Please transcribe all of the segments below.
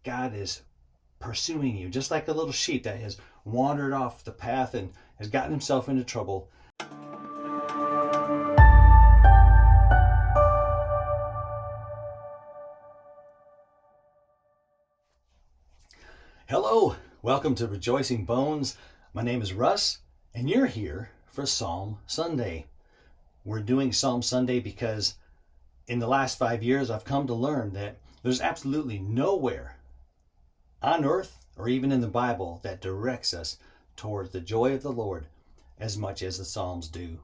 God is pursuing you, just like a little sheep that has wandered off the path and has gotten himself into trouble. Hello, welcome to Rejoicing Bones. My name is Russ, and you're here for Psalm Sunday. We're doing Psalm Sunday because in the last 5 years, I've come to learn that there's absolutely nowhere on earth or even in the Bible that directs us towards the joy of the Lord as much as the Psalms do.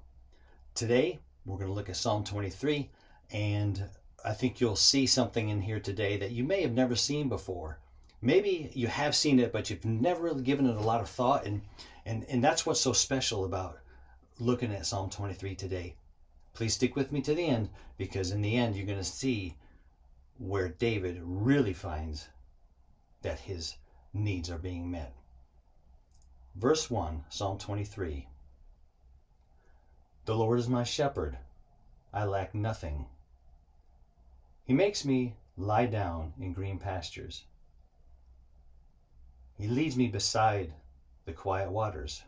Today, we're going to look at Psalm 23, and I think you'll see something in here today that you may have never seen before. Maybe you have seen it, but you've never really given it a lot of thought, and that's what's so special about looking at Psalm 23 today. Please stick with me to the end, because in the end you're going to see where David really finds that his needs are being met. Verse 1, Psalm 23. The Lord is my shepherd, I lack nothing. He makes me lie down in green pastures. He leads me beside the quiet waters.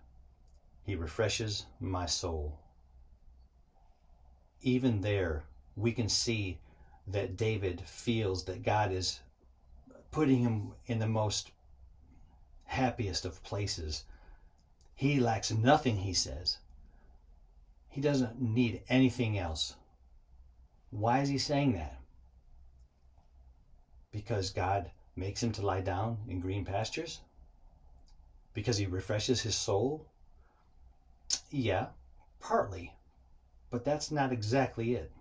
He refreshes my soul. Even there, we can see that David feels that God is putting him in the most happiest of places. He lacks nothing, he says. He doesn't need anything else. Why is he saying that? Because God makes him to lie down in green pastures? Because he refreshes his soul? Yeah, partly. But that's not exactly it.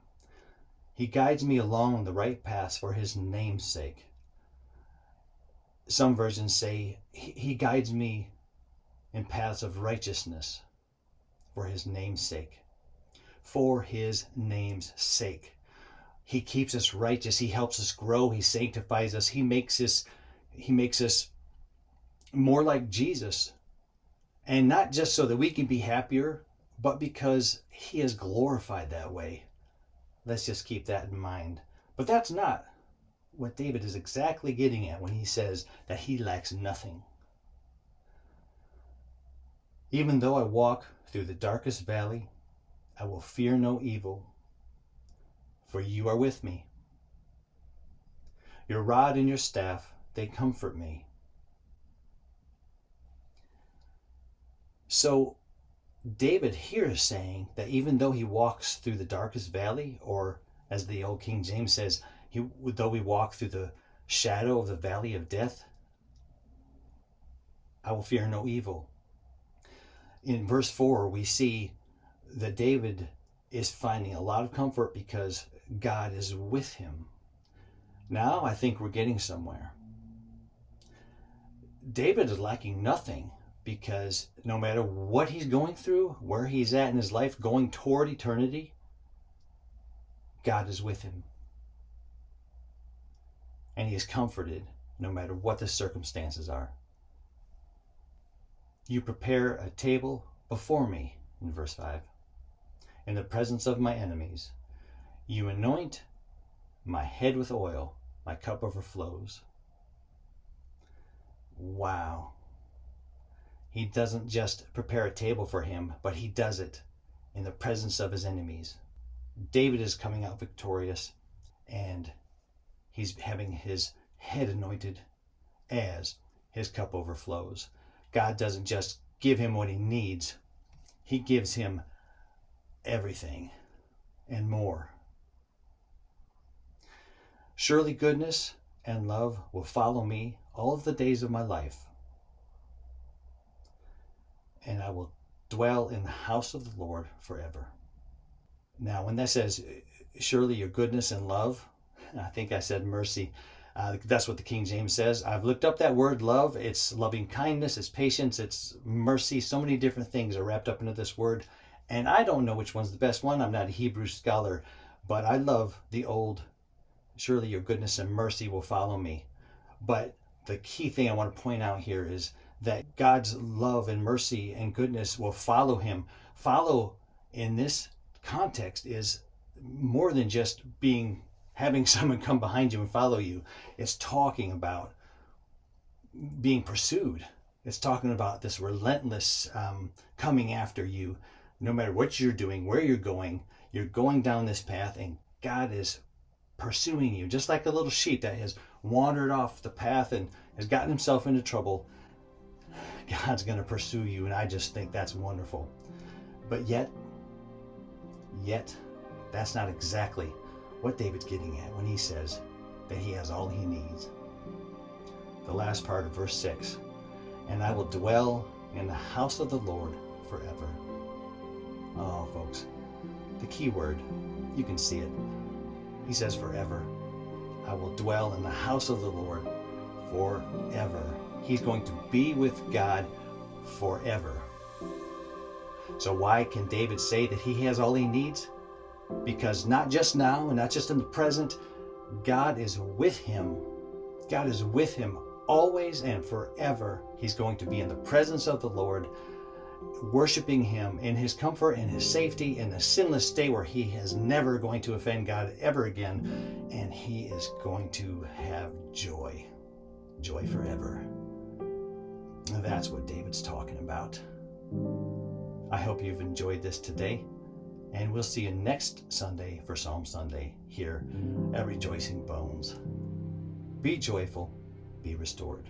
He guides me along the right paths for his name's sake. Some versions say he guides me in paths of righteousness for his name's sake. For his name's sake. He keeps us righteous. He helps us grow. He sanctifies us. He makes us more like Jesus. And not just so that we can be happier, but because he is glorified that way. Let's just keep that in mind. But that's not what David is exactly getting at when he says that he lacks nothing. Even though I walk through the darkest valley, I will fear no evil, for you are with me. Your rod and your staff, they comfort me. So David here is saying that even though he walks through the darkest valley, or as the old King James says, though we walk through the shadow of the valley of death, I will fear no evil. In verse 4, we see that David is finding a lot of comfort because God is with him. Now I think we're getting somewhere. David is lacking nothing because no matter what he's going through, where he's at in his life, going toward eternity, God is with him. And he is comforted no matter what the circumstances are. You prepare a table before me, in verse 5. In the presence of my enemies. You anoint my head with oil, my cup overflows. Wow. He doesn't just prepare a table for him, but he does it in the presence of his enemies. David is coming out victorious, and he's having his head anointed as his cup overflows. God doesn't just give him what he needs. He gives him everything and more. Surely goodness and love will follow me all of the days of my life, and I will dwell in the house of the Lord forever. Now, when that says, surely your goodness and love, I think I said mercy. That's what the King James says. I've looked up that word love. It's loving kindness, it's patience, it's mercy. So many different things are wrapped up into this word. And I don't know which one's the best one. I'm not a Hebrew scholar, but I love the old, surely your goodness and mercy will follow me. But the key thing I want to point out here is that God's love and mercy and goodness will follow him. Follow in this context is more than just having someone come behind you and follow you. It's talking about being pursued. It's talking about this relentless coming after you. No matter what you're doing, where you're going down this path, and God is pursuing you, just like a little sheep that has wandered off the path and has gotten himself into trouble. God's going to pursue you, and I just think that's wonderful. But yet, that's not exactly what David's getting at when he says that he has all he needs. The last part of verse 6, and I will dwell in the house of the Lord forever. Oh, folks, the key word, you can see it. He says forever. I will dwell in the house of the Lord forever. He's going to be with God forever. So why can David say that he has all he needs? Because not just now and not just in the present, God is with him. God is with him always and forever. He's going to be in the presence of the Lord, worshiping him in his comfort and his safety in the sinless state where he is never going to offend God ever again. And he is going to have joy forever. That's what David's talking about. I hope you've enjoyed this today, and we'll see you next Sunday for Psalm Sunday here at Rejoicing Bones. Be joyful, be restored.